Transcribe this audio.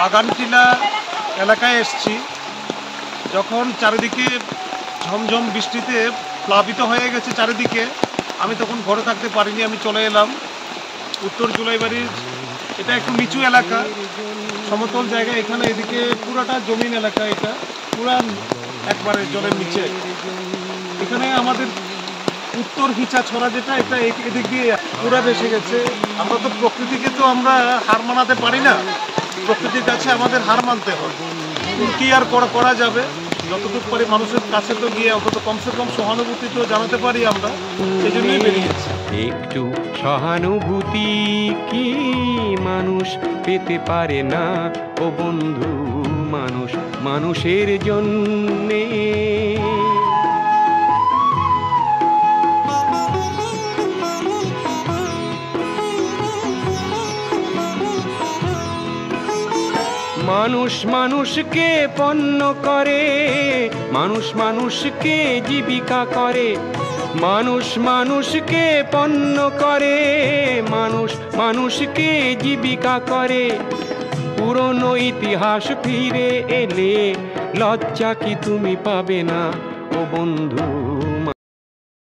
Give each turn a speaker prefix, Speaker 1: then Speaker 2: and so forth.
Speaker 1: বাগানটিলা এলাকায় এসেছি। যখন চারিদিকে ঝমঝম বৃষ্টিতে প্লাবিত হয়ে গেছে চারিদিকে, আমি তখন ঘরে থাকতে পারিনি, আমি চলে এলাম উত্তর জুলাইবাড়ির। এটা একটু নিচু এলাকা, সমতল জায়গা। এখানে এদিকে পুরাটা জমিন এলাকা, এটা পুরা একবারে জলের নিচে। এখানে আমাদের উত্তর হিচা ছড়া যেটা, এটা এদিক দিয়ে পুরা ভেসে গেছে। আমরা তো প্রকৃতিকে তো আমরা হার মানাতে পারি না, প্রকৃতির কাছে আমাদের হার মানতে হয়। কি আর করা যাবে, যতটুকু পারি মানুষের কাছে তো গিয়ে অন্তত কমসে কম সহানুভূতি তো জানাতে পারি আমরা, সেই জন্যই বেরিয়েছি।
Speaker 2: একটু সহানুভূতি কি মানুষ পেতে পারে না ও বন্ধু? মানুষ মানুষের জন্যে। মানুষ মানুষকে পণ্য করে, মানুষ মানুষকে জীবিকা করে। মানুষ মানুষকে পণ্য করে, মানুষ মানুষকে জীবিকা করে। পুরনো ইতিহাস ফিরে এলে লজ্জা কি তুমি পাবে না ও বন্ধু?